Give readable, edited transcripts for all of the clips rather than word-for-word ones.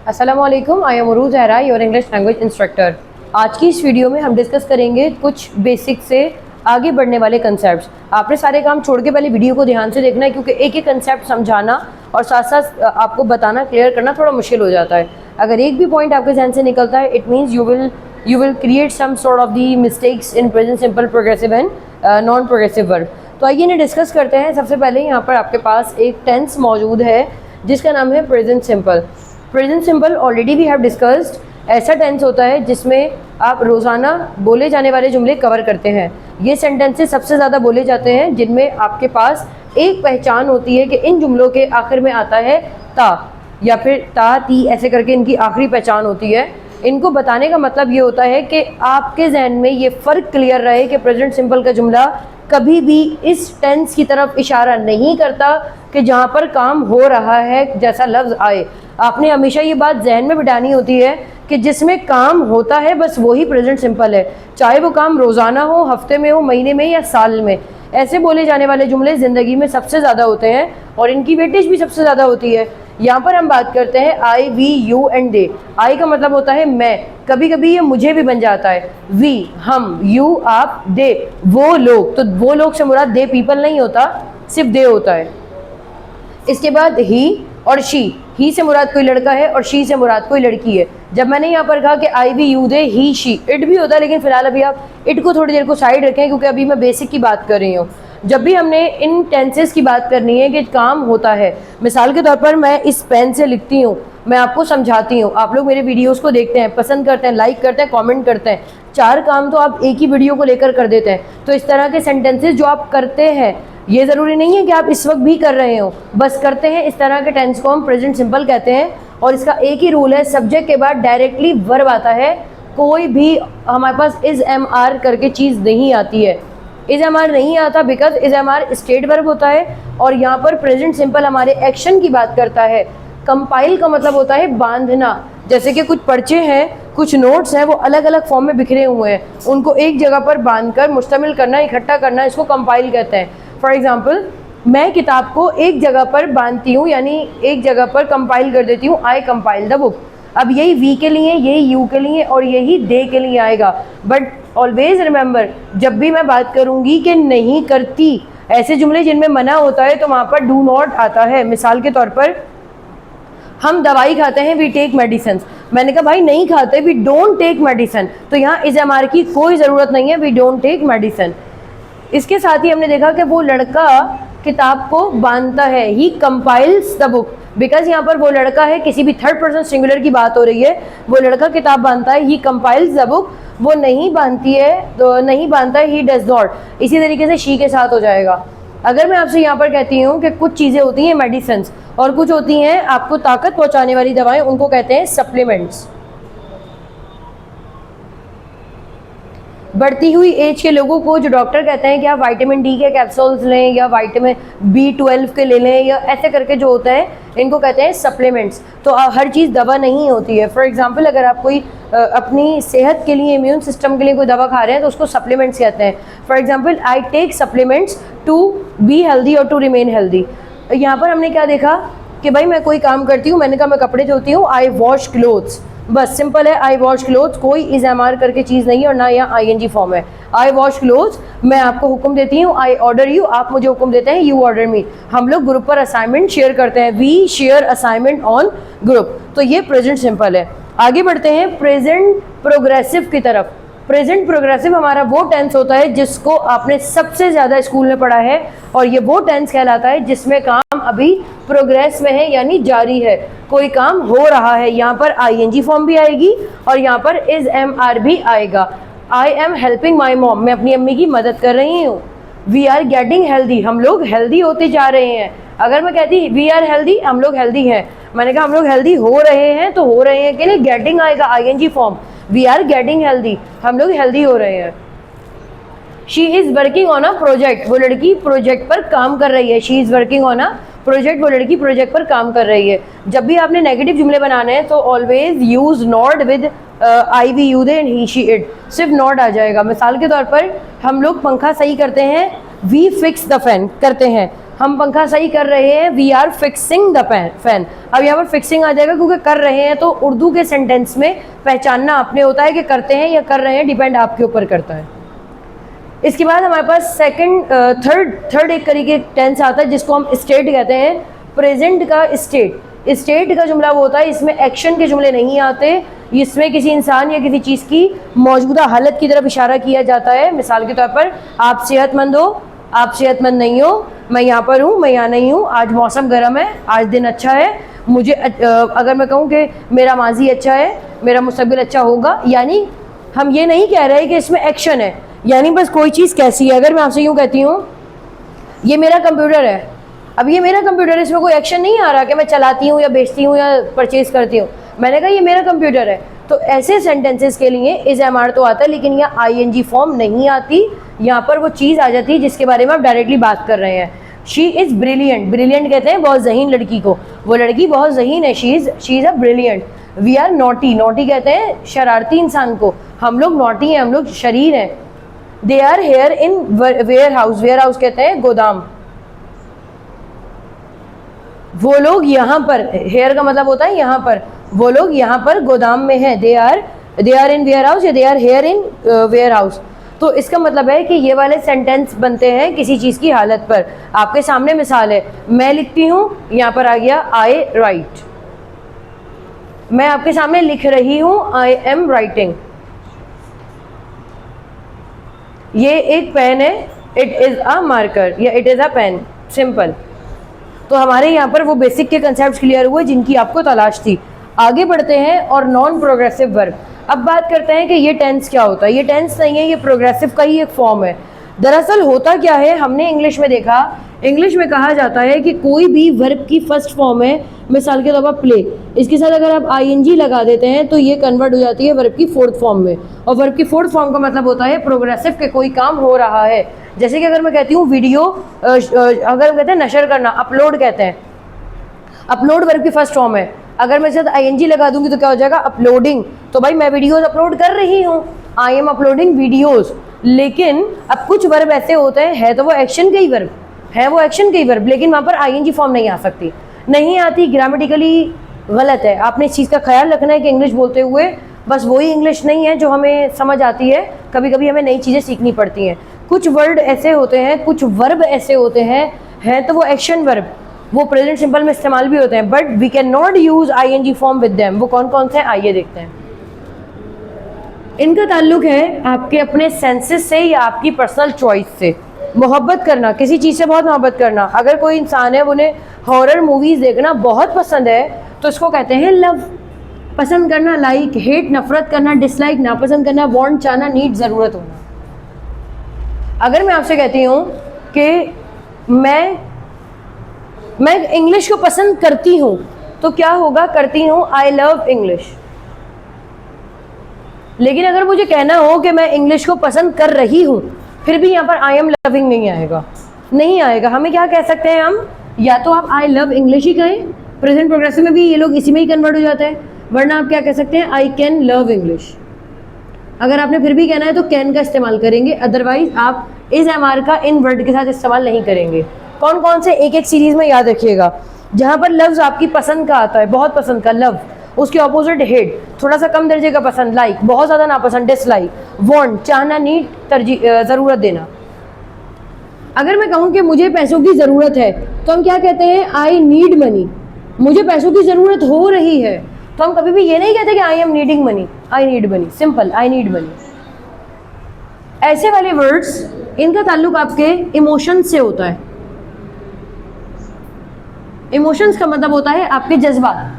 अस्सलाम वालेकुम, I am Urooj Zahra, your English language instructor. आज की इस वीडियो में हम डिस्कस करेंगे कुछ बेसिक से आगे बढ़ने वाले कंसेप्ट्स। आपने सारे काम छोड़ के पहले वीडियो को ध्यान से देखना है, क्योंकि एक एक कंसेप्ट समझाना और साथ साथ आपको बताना, क्लियर करना थोड़ा मुश्किल हो जाता है। अगर एक भी पॉइंट आपके ध्यान से निकलता है, it means you will create some sort of the mistakes in present simple, progressive and non progressive verb. तो आइए इन्हें डिस्कस करते हैं। सबसे पहले यहाँ पर आपके पास एक टेंस मौजूद है जिसका नाम है present simple. Present simple already we have discussed. ऐसा टेंस होता है जिसमें आप रोज़ाना बोले जाने वाले जुमले कवर करते हैं। ये सेंटेंसेस सबसे ज़्यादा बोले जाते हैं जिनमें आपके पास एक पहचान होती है कि इन जुमलों के आखिर में आता है ता या फिर ता ती, ऐसे करके इनकी आखिरी पहचान होती है। इनको बताने का मतलब ये होता है कि आपके जहन में ये फ़र्क क्लियर रहे कि प्रेजेंट सिंपल का जुमला कभी भी इस टेंस की तरफ इशारा नहीं करता कि जहाँ पर काम हो रहा है जैसा लफ्ज़ आए। आपने हमेशा ये बात जहन में बिठानी होती है कि जिसमें काम होता है बस वही प्रेजेंट सिंपल है, चाहे वो काम रोज़ाना हो, हफ्ते में हो, महीने में या साल में। ऐसे बोले जाने वाले जुमले ज़िंदगी में सबसे ज़्यादा होते हैं और इनकी वेटेज भी सबसे ज़्यादा होती है। यहाँ पर हम बात करते हैं आई, वी, यू एंड दे। आई का मतलब होता है मैं, कभी कभी ये मुझे भी बन जाता है। वी हम, यू आप, दे वो लोग। तो वो लोग से मुराद दे पीपल नहीं होता, सिर्फ दे होता है। इसके बाद ही और शी। ही से मुराद कोई लड़का है और शी से मुराद कोई लड़की है। जब मैंने यहाँ पर कहा कि I, we, you, they, he, she, it भी होता है, लेकिन फिलहाल अभी आप इट को थोड़ी देर को साइड रखें क्योंकि अभी मैं बेसिक की बात कर रही हूँ। जब भी हमने इन टेंसेस की बात करनी है कि काम होता है, मिसाल के तौर पर मैं इस पेन से लिखती हूँ, मैं आपको समझाती हूँ, आप लोग मेरे वीडियोस को देखते हैं, पसंद करते हैं, लाइक करते हैं, कमेंट करते हैं, 4 काम तो आप एक ही वीडियो को लेकर कर देते हैं। तो इस तरह के सेंटेंसेस जो आप करते हैं, ये ज़रूरी नहीं है कि आप इस वक्त भी कर रहे हो, बस करते हैं, इस तरह के टेंस को हम प्रेजेंट सिंपल कहते हैं। और इसका एक ही रूल है, सब्जेक्ट के बाद डायरेक्टली वर्ब आता है। कोई भी हमारे पास इज एम आर करके चीज़ नहीं आती है। इज एम आर नहीं आता because is am are state verb होता है और यहाँ पर प्रेजेंट सिंपल हमारे एक्शन की बात करता है। कंपाइल का मतलब होता है बांधना। जैसे कि कुछ पर्चे हैं, कुछ नोट्स हैं, वो अलग अलग फॉर्म में बिखरे हुए हैं, उनको एक जगह पर बांधकर मुश्तमिल करना, इकट्ठा करना, इसको कंपाइल कहते हैं। फॉर एग्जाम्पल, मैं किताब को एक जगह पर बांधती हूँ, यानी एक जगह पर कंपाइल कर देती हूँ, आई कंपाइल द बुक। अब यही वी के लिए, यही यू के लिए और यही दे के लिए आएगा। बट ऑलवेज रिमेंबर, जब भी मैं बात करूँगी कि नहीं करती, ऐसे जुमले जिनमें मना होता है तो वहाँ पर डू नॉट आता है। मिसाल के तौर पर, हम दवाई खाते हैं, वी टेक मेडिसिन। मैंने कहा भाई नहीं खाते, वी डोंट टेक मेडिसिन। तो यहाँ इज एम आर की कोई ज़रूरत नहीं है, वी डोंट टेक मेडिसिन। इसके साथ ही हमने देखा कि वो लड़का किताब को बांधता है, ही कंपाइल्स द बुक। बिकॉज यहाँ पर वो लड़का है, किसी भी थर्ड पर्सन सिंगुलर की बात हो रही है, वो लड़का किताब बांधता है, ही कंपाइल्स द बुक। वो नहीं बांधती है, तो नहीं बांधता है, ही डज नॉट। इसी तरीके से शी के साथ हो जाएगा। अगर मैं आपसे यहाँ पर कहती हूँ कि कुछ चीज़ें होती हैं मेडिसिन और कुछ होती हैं आपको ताकत पहुँचाने वाली दवाएं, उनको कहते हैं सप्लीमेंट्स। बढ़ती हुई एज के लोगों को जो डॉक्टर कहते हैं कि आप विटामिन डी के कैप्सूल्स लें या विटामिन B12 के ले लें, या ऐसे करके जो होता है, इनको कहते हैं सप्लीमेंट्स। तो हर चीज़ दवा नहीं होती है। फॉर एग्जांपल, अगर आप कोई अपनी सेहत के लिए, इम्यून सिस्टम के लिए कोई दवा खा रहे हैं तो उसको सप्लीमेंट्स कहते हैं। For example, I take supplements to be healthy और टू रिमेन हेल्दी। यहाँ पर हमने क्या देखा कि भाई मैं कोई काम करती हूँ, मैंने कहा मैं कपड़े धोती हूँ, आई वॉश क्लोथ्स, बस सिंपल है, आई वॉश क्लोथ्स, कोई इज एम आर करके चीज़ नहीं है और ना यहाँ आई एन जी फॉर्म है। आई वॉश क्लोथ्स, मैं आपको हुक्म देती हूँ, आई ऑर्डर यू, आप मुझे हुक्म देते हैं, यू ऑर्डर मी। हम लोग ग्रुप पर असाइनमेंट शेयर करते हैं, we share assignment on group. तो ये प्रेजेंट सिंपल है। आगे बढ़ते हैं प्रेजेंट प्रोग्रेसिव की तरफ। प्रेजेंट प्रोग्रेसिव हमारा वो टेंस होता है जिसको आपने सबसे ज़्यादा स्कूल में पढ़ा है और ये वो टेंस कहलाता है जिसमें काम अभी प्रोग्रेस में है, यानी जारी है, कोई काम हो रहा है। यहाँ पर आईएनजी फॉर्म भी आएगी और यहाँ पर इज एम आर भी आएगा। I am helping my mom, मैं अपनी अम्मी की मदद कर रही हूँ। वी आर गेटिंग हेल्दी, हम लोग हेल्दी होते जा रहे हैं। अगर मैं कहती वी आर हेल्दी, हम लोग हेल्दी हैं, मैंने कहा हम लोग हेल्दी हो रहे हैं, तो हो रहे हैं के लिए गेटिंग आएगा, ING form. We are getting healthy, हम लोग हेल्दी हो रहे हैं। She is working on a project, वो लड़की प्रोजेक्ट पर काम कर रही है। She is working on a project, वो लड़की प्रोजेक्ट पर काम कर रही है। जब भी आपने नेगेटिव जुमले बनाने हैं तो always use not with I, we, you, they and he, she, it, सिर्फ नॉट आ जाएगा। मिसाल के तौर पर, हम लोग पंखा सही करते हैं, वी फिक्स द फैन करते हैं, हम पंखा सही कर रहे हैं, we are fixing the fan. अब यहाँ पर फिक्सिंग आ जाएगा क्योंकि कर रहे हैं, तो उर्दू के सेंटेंस में पहचानना आपने होता है कि करते हैं या कर रहे हैं, डिपेंड आपके ऊपर करता है। इसके बाद हमारे पास थर्ड एक तरीके टेंस आता है जिसको हम स्टेट कहते हैं। प्रेजेंट का स्टेट का जुमला वो होता है, इसमें एक्शन के जुमले नहीं आते, इसमें किसी इंसान या किसी चीज़ की मौजूदा हालत की तरफ इशारा किया जाता है। मिसाल के तौर पर आप सेहतमंद हो, आप सेहतमंद नहीं हो, मैं यहाँ पर हूँ, मैं यहाँ नहीं हूँ, आज मौसम गर्म है, आज दिन अच्छा है, मुझे अगर मैं कहूँ कि मेरा माजी अच्छा है, मेरा मुस्तकबिल अच्छा होगा, यानी हम ये नहीं कह रहे कि इसमें एक्शन है, यानी बस कोई चीज़ कैसी है। अगर मैं आपसे यूँ कहती हूँ ये मेरा कंप्यूटर है, अब ये मेरा कंप्यूटर है, इसमें कोई एक्शन नहीं आ रहा कि मैं चलाती हूँ या बेचती हूँ या परचेज करती हूँ, मैंने कहा ये मेरा कंप्यूटर है। तो ऐसे सेंटेंसेस के लिए इज एम आर तो आता है, लेकिन यहाँ ING फॉर्म नहीं आती, यहाँ पर वो चीज़ आ जाती है जिसके बारे में आप डायरेक्टली बात कर रहे हैं। शी इज़ ब्रिलियंट, ब्रिलियंट कहते हैं बहुत जहीन लड़की को, वो लड़की बहुत जहीन है, she is a brilliant. We are naughty, naughty कहते हैं शरारती इंसान को, हम लोग नॉटी हैं, हम लोग शरीर हैं। They are here in warehouse, warehouse कहते हैं गोदाम। वो लोग यहाँ पर, हेयर का मतलब होता है यहाँ पर, वो लोग यहाँ पर गोदाम में हैं। They are in warehouse या they are here in warehouse. तो इसका मतलब है कि ये वाले सेंटेंस बनते हैं किसी चीज़ की हालत पर। आपके सामने मिसाल है, मैं लिखती हूँ, यहाँ पर आ गया आई राइट। मैं आपके सामने लिख रही हूँ, आई एम राइटिंग। ये एक पेन है, इट इज़ अ मार्कर या it is a pen, simple. तो हमारे यहाँ पर वो बेसिक के कंसेप्ट क्लियर हुए जिनकी आपको तलाश थी। आगे बढ़ते हैं और नॉन प्रोग्रेसिव वर्ब। अब बात करते हैं कि ये टेंस क्या होता है। ये टेंस नहीं है, ये प्रोग्रेसिव का ही एक फॉर्म है। दरअसल होता क्या है, हमने इंग्लिश में देखा, इंग्लिश में कहा जाता है कि कोई भी वर्ब की फर्स्ट फॉर्म है, मिसाल के तौर पर प्ले, इसके साथ अगर आप ING लगा देते हैं तो ये कन्वर्ट हो जाती है वर्ब की फोर्थ फॉर्म में। और वर्ब की फोर्थ फॉर्म का मतलब होता है प्रोग्रेसिव के कोई काम हो रहा है। जैसे कि अगर मैं कहती हूँ वीडियो, अगर हम कहते हैं नशर करना, अपलोड कहते हैं, अपलोड वर्ब की फर्स्ट फॉर्म है। अगर मैं साथ ING लगा दूंगी तो क्या हो जाएगा, अपलोडिंग। तो भाई मैं वीडियोस अपलोड कर रही हूँ, आई एम अपलोडिंग वीडियोस। लेकिन अब कुछ वर्ब ऐसे होते हैं, है तो वो एक्शन के ही वर्ब, है वो एक्शन के ही वर्ब, लेकिन वहाँ पर ING फॉर्म नहीं आ सकती, नहीं आती, ग्रामेटिकली गलत है। आपने इस चीज़ का ख्याल रखना है कि इंग्लिश बोलते हुए बस वही इंग्लिश नहीं है जो हमें समझ आती है, कभी कभी हमें नई चीज़ें सीखनी पड़ती हैं। कुछ वर्ड ऐसे होते हैं, कुछ वर्ब ऐसे होते हैं तो वो एक्शन वर्ब, वो प्रेजेंट सिंपल में इस्तेमाल भी होते हैं, but we can not use ING form with them. वो कौन कौन से हैं आइए देखते हैं। इनका ताल्लुक है आपके अपने सेंसेस से या आपकी पर्सनल चॉइस से। मोहब्बत करना, किसी चीज़ से बहुत मोहब्बत करना। अगर कोई इंसान है, उन्हें हॉरर मूवीज़ देखना बहुत पसंद है, तो इसको कहते हैं लव। पसंद करना लाइक, हेट नफरत करना, डिसलाइक नापसंद करना, वांट चाहना, नीड ज़रूरत होना। अगर मैं आपसे कहती हूँ कि मैं इंग्लिश को पसंद करती हूँ, तो क्या होगा, करती हूँ, आई लव इंग्लिश। लेकिन अगर मुझे कहना हो कि मैं इंग्लिश को पसंद कर रही हूँ, फिर भी यहाँ पर आई एम लविंग नहीं आएगा, नहीं आएगा। हमें क्या कह सकते हैं हम, या तो आप आई लव इंग्लिश ही कहें, प्रेजेंट प्रोग्रेसिव में भी ये लोग इसी में ही कन्वर्ट हो जाते हैं, वरना आप क्या कह सकते हैं, आई कैन लव इंग्लिश। अगर आपने फिर भी कहना है तो कैन का इस्तेमाल करेंगे, अदरवाइज आप इज MR का इन वर्ड के साथ इस्तेमाल नहीं करेंगे। कौन कौन से, एक एक सीरीज में याद रखिएगा। जहाँ पर लव्स आपकी पसंद का आता है, बहुत पसंद का लव, उसके ऑपोजिट हेट, थोड़ा सा कम दर्जे का पसंद लाइक, बहुत ज़्यादा नापसंद डिसलाइक, वांट चाहना, नीड तरजीह ज़रूरत देना। अगर मैं कहूँ कि मुझे पैसों की ज़रूरत है, तो हम क्या कहते हैं, आई नीड मनी। मुझे पैसों की ज़रूरत हो रही है, तो हम कभी भी ये नहीं कहते कि I am needing money, I need money, simple I need money. ऐसे वाले वर्ड्स, इनका ताल्लुक आपके इमोशंस से होता है। इमोशंस का मतलब होता है आपके जज्बात,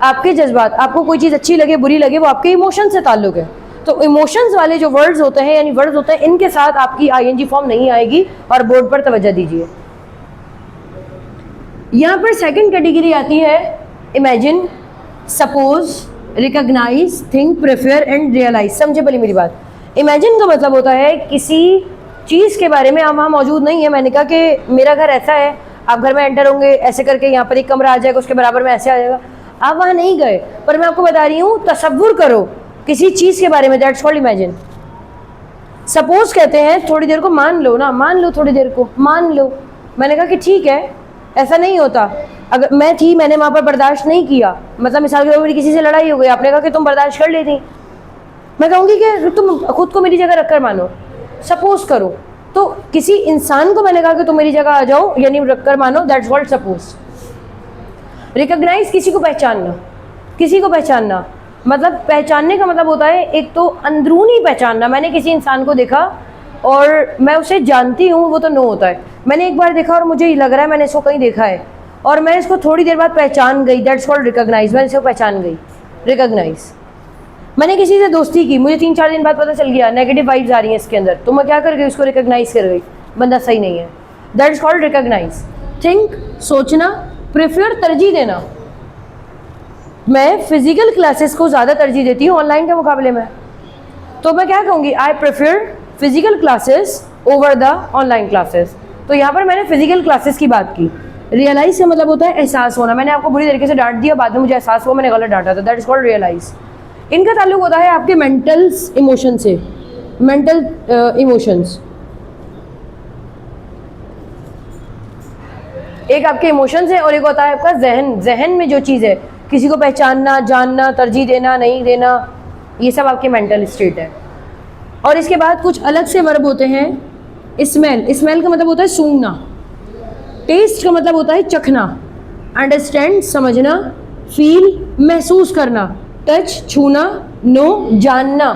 आपके जज्बात, आपको कोई चीज़ अच्छी लगे बुरी लगे, वो आपके इमोशन से ताल्लुक है। तो इमोशंस वाले जो वर्ड्स होते हैं, यानी वर्ड्स होते हैं, इनके साथ आपकी ING फॉर्म नहीं आएगी, और बोर्ड पर तवज्जो दीजिए। यहाँ पर सेकंड कैटेगरी आती है imagine, suppose, recognise, think, prefer and realise. समझे भली मेरी बात। इमेजिन का मतलब होता है किसी चीज़ के बारे में आप वहाँ मौजूद नहीं है, मैंने कहा कि मेरा घर ऐसा है, आप घर में एंटर होंगे ऐसे करके, यहाँ पर एक कमरा आ जाएगा, उसके बराबर में ऐसे आ जाएगा, आप वहाँ नहीं गए, पर मैं आपको बता रही हूँ, तसव्वुर करो किसी चीज़ के बारे में, दैट्स कॉल्ड इमेजिन। सपोज कहते हैं थोड़ी देर को मान लो ना, मान लो थोड़ी देर को, मान लो, मैंने कहा कि ठीक है, ऐसा नहीं होता। अगर मैं थी, मैंने वहाँ पर बर्दाश्त नहीं किया, मतलब मिसाल के तौर पर मेरी किसी से लड़ाई हो गई, आपने कहा कि तुम बर्दाश्त कर लेती, मैं कहूँगी कि तुम खुद को मेरी जगह रखकर मानो, सपोज करो। तो किसी इंसान को मैंने कहा कि तुम मेरी जगह आ जाओ, यानी रखकर मानो, दैट्स कॉल्ड सपोज। रिकॉग्नाइज, किसी को पहचानना, किसी को पहचानना, मतलब पहचानने का मतलब होता है एक तो अंदरूनी पहचानना। मैंने किसी इंसान को देखा और मैं उसे जानती हूँ, वो तो नो होता है। मैंने एक बार देखा और मुझे लग रहा है मैंने इसको कहीं देखा है, और मैं इसको थोड़ी देर बाद पहचान गई, दैट्स कॉल्ड रिकॉग्नाइज। मैं इसको पहचान गई, रिकॉग्नाइज। मैंने किसी से दोस्ती की, मुझे 3-4 दिन बाद पता चल गया नेगेटिव वाइब्स आ रही हैं इसके अंदर, तो मैं क्या कर गई, उसको रिकॉग्नाइज कर गई, बंदा सही नहीं है, दैट्स कॉल्ड रिकॉग्नाइज। थिंक, सोचना, प्रेफर, तरजीह देना। मैं फिजिकल क्लासेस को ज़्यादा तरजीह देती हूँ ऑनलाइन के मुकाबले में, तो मैं क्या कहूँगी, I prefer physical classes over the online classes. तो यहाँ पर मैंने फिजिकल क्लासेस की बात की। रियलाइज का मतलब होता है एहसास होना। मैंने आपको बुरी तरीके से डांट दिया, बाद में मुझे एहसास हुआ मैंने गलत डांटा था, दैट इज कॉल्ड रियलाइज। इनका ताल्लुक होता है आपके मेंटल्स इमोशन से, मेंटल इमोशंस। एक आपके इमोशंस है और एक होता है आपका जहन। जहन में जो चीज़ है, किसी को पहचानना, जानना, तरजीह देना, नहीं देना, ये सब आपके मेंटल स्टेट है। और इसके बाद कुछ अलग से वर्ब होते हैं। स्मेल, स्मेल का मतलब होता है सूंघना। टेस्ट का मतलब होता है चखना। अंडरस्टैंड, समझना। फील, महसूस करना। टच, छूना। नो, जानना।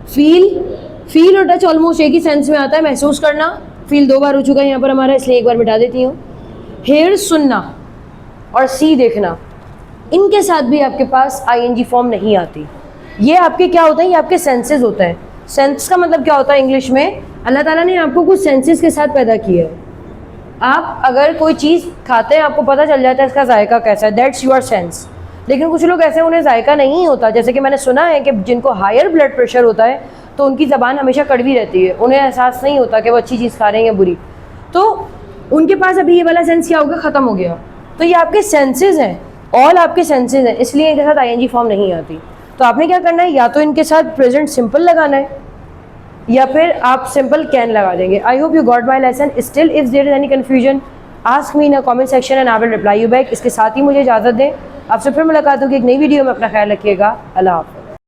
फील और टच ऑलमोस्ट एक ही सेंस में आता है, महसूस करना। फील 2 बार हो चुका है यहाँ पर हमारा, इसलिए एक बार मिटा देती हूँ। हेयर, सुनना। और सी, देखना। इनके साथ भी आपके पास आईएनजी फॉर्म नहीं आती। ये आपके क्या होता है, ये आपके सेंसेस होते हैं। सेंस का मतलब क्या होता है इंग्लिश में, अल्लाह ताला ने आपको कुछ सेंसेस के साथ पैदा किया है। आप अगर कोई चीज़ खाते हैं, आपको पता चल जाता है इसका जायका कैसा है, दैट्स योर सेंस। लेकिन कुछ लोग ऐसे, उन्हें जायका नहीं होता। जैसे कि मैंने सुना है कि जिनको हायर ब्लड प्रेशर होता है तो उनकी ज़बान हमेशा कड़वी रहती है, उन्हें एहसास नहीं होता कि वो अच्छी चीज़ खा रहे हैं या बुरी। तो उनके पास अभी ये वाला सेंस क्या होगा, ख़त्म हो गया। तो ये आपके सेंसेस हैं, ऑल आपके सेंसेस हैं, इसलिए इनके साथ आईएनजी फॉर्म नहीं आती। तो आपने क्या करना है, या तो इनके साथ प्रेजेंट सिंपल लगाना है या फिर आप सिंपल कैन लगा देंगे। I hope you got my lesson. Still if there is any confusion, ask me in a comment section and I will reply you back. इसके साथ ही मुझे इजाज़त दें, आपसे फिर मुलाकात होगी एक नई वीडियो में। अपना ख्याल रखिएगा। अल्लाह हाफ़िज़।